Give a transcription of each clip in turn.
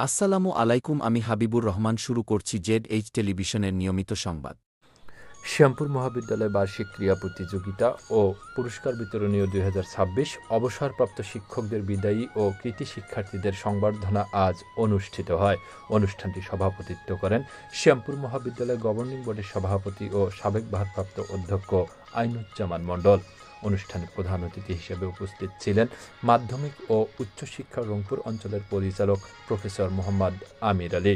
আসসালামু আলাইকুম, আমি হাবিবুর রহমান। শুরু করছি জেড টেলিভিশনের নিয়মিত সংবাদ। শ্যামপুর মহাবিদ্যালয় বার্ষিক ক্রীড়া প্রতিযোগিতা ও পুরস্কার বিতরণী 2026 অবসরপ্রাপ্ত শিক্ষকদের বিদায়ী ও কৃতি শিক্ষার্থীদের সংবর্ধনা আজ অনুষ্ঠিত হয়। অনুষ্ঠানটি সভাপতিত্ব করেন শ্যামপুর মহাবিদ্যালয় গভর্নিং বোর্ডের সভাপতি ও সাবেক ভারপ্রাপ্ত অধ্যক্ষ আইনুজ্জামান মণ্ডল। অনুষ্ঠানে প্রধান অতিথি হিসেবে উপস্থিত ছিলেন মাধ্যমিক ও উচ্চশিক্ষা রংপুর অঞ্চলের পরিচালক প্রফেসর মোহাম্মদ আমির আলী।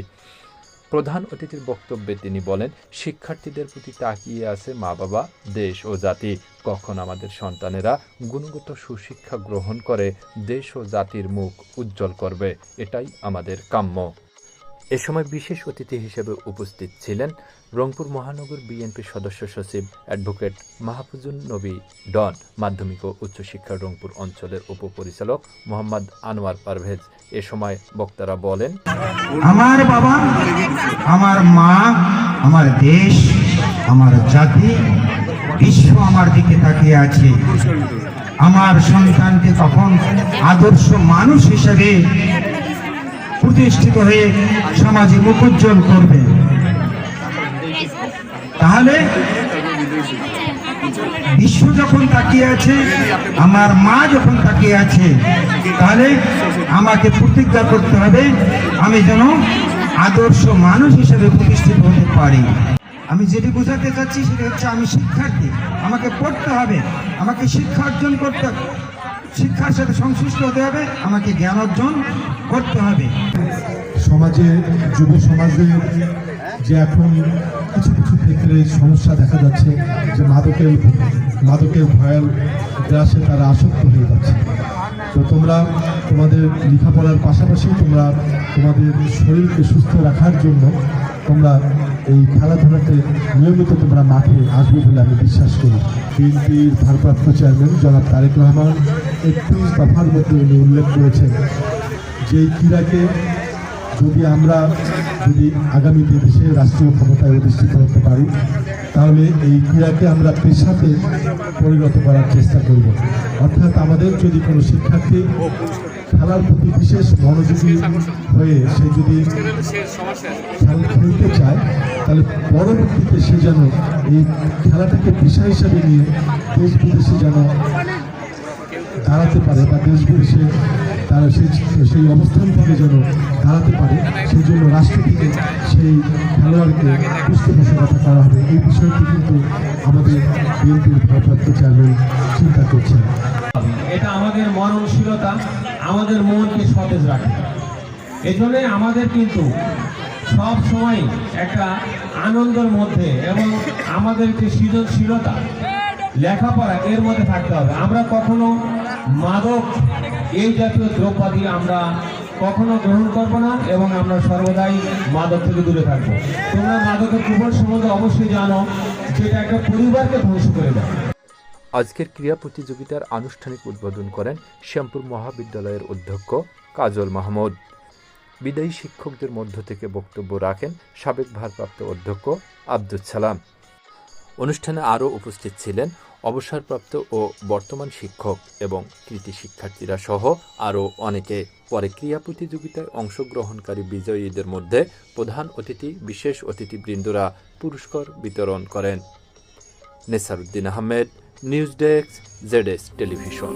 প্রধান অতিথির বক্তব্যে তিনি বলেন, শিক্ষার্থীদের প্রতি তাকিয়ে আছে মা বাবা, দেশ ও জাতি। কখন আমাদের সন্তানেরা গুণগত সুশিক্ষা গ্রহণ করে দেশ ও জাতির মুখ উজ্জ্বল করবে, এটাই আমাদের কাম্য। এ সময় বিশেষ অতিথি হিসেবে উপস্থিত ছিলেন রংপুর মহানগর বিএনপির সদস্য সচিব অ্যাডভোকেট মাহফুজুন নবী ডন, মাধ্যমিক ও উচ্চশিক্ষা রংপুর অঞ্চলের উপপরিচালক মোহাম্মদ আনোয়ার পারভেজ। এ সময় বক্তারা বলেন, আমার বাবা, আমার মা, আমার দেশ, আমার জাতি, বিশ্ব আমার দিকে তাকিয়ে আছে। আমার সন্তানকে কখন আদর্শ মানুষ হিসেবে প্রতিষ্ঠিত হয়ে সমাজে মুখ উজ্জ্বল করবে, তাহলে বিশ্ব যখন তাকিয়ে আছে, আমার মা যখন তাকিয়ে আছে, তাহলে আমাকে প্রতিজ্ঞা করতে হবে আমি যেন আদর্শ মানুষ হিসেবে প্রতিষ্ঠিত হতে পারি। আমি যেটি বোঝাতে চাচ্ছি সেটা হচ্ছে, আমি শিক্ষার্থী, আমাকে পড়তে হবে, আমাকে শিক্ষা অর্জন করতে হবে, শিক্ষার সাথে সংশ্লিষ্ট হতে হবে, আমাকে জ্ঞান অর্জন করতে হবে। সমাজে যুব সমাজে যে এখন কিছু কিছু ক্ষেত্রে সমস্যা দেখা যাচ্ছে, যে মাদকের ভয়াল গ্রাসে তারা আসক্ত হয়ে যাচ্ছে। তো তোমরা তোমাদের লেখাপড়ার পাশাপাশি তোমরা তোমাদের শরীরকে সুস্থ রাখার জন্য তোমরা এই খেলাধুলাতে নিয়মিত তোমরা মাঠে আসবে বলে আমি বিশ্বাস করি। বিএনপির ভারপ্রাপ্ত চেয়ারম্যান জনাব তারেক রহমান 31 দফার মধ্যে উনি উল্লেখ করেছেন যে এই ক্রীড়াকে যদি আগামীতে দেশে রাষ্ট্রীয় ক্ষমতায় অধিষ্ঠিত হতে পারি, তাহলে এই ক্রীড়াকে আমরা পেশাতে পরিণত করার চেষ্টা করব। অর্থাৎ আমাদের যদি কোনো শিক্ষার্থী খেলার প্রতি বিশেষ মনোযোগী হয়ে সে যদি খেলতে চায়, তাহলে পরবর্তীতে সে যেন এই খেলাটাকে পেশা হিসাবে নিয়ে দেশ বিদেশে যেন দাঁড়াতে পারে, বা দেশ বিদেশে তারা সেই অবস্থান থেকে যেন দাঁড়াতে পারে, সেই জন্য রাষ্ট্র থেকে সেই খেলোয়াড়কে পৃষ্ঠপোষকতা করা হবে। এই বিষয়টি কিন্তু আমাদের বিএনপির ভারপ্রাপ্ত চেয়ারম্যান চিন্তা করছেন। এটা আমাদের মননশীলতা, আমাদের মনকে সতেজ রাখে। এজন্য আমাদের কিন্তু সব সময় একটা আনন্দের মধ্যে এবং আমাদের যে সৃজনশীলতা, লেখাপড়া এর মধ্যে থাকতে হবে। আমরা কখনো মাদক এই জাতীয় দ্রব্যাদি আমরা কখনো গ্রহণ করবো না এবং আমরা সর্বদাই মাদক থেকে দূরে থাকবো। তোমরা মাদকের কুফল সম্বন্ধে অবশ্যই জানো, যেটা একটা পরিবারকে ধ্বংস করে দেয়। আজকের ক্রীড়া প্রতিযোগিতার আনুষ্ঠানিক উদ্বোধন করেন শ্যামপুর মহাবিদ্যালয়ের অধ্যক্ষ কাজল মাহমুদ। বিদায়ী শিক্ষকদের মধ্য থেকে বক্তব্য রাখেন সাবেক ভারপ্রাপ্ত অধ্যক্ষ আব্দুল সালাম। অনুষ্ঠানে আরও উপস্থিত ছিলেন অবসরপ্রাপ্ত ও বর্তমান শিক্ষক এবং কৃতি শিক্ষার্থীরা সহ আরও অনেকে। পরে ক্রীড়া প্রতিযোগিতায় অংশগ্রহণকারী বিজয়ীদের মধ্যে প্রধান অতিথি, বিশেষ অতিথিবৃন্দরা পুরস্কার বিতরণ করেন। Nesaruddin Ahmed, news desk, Z television.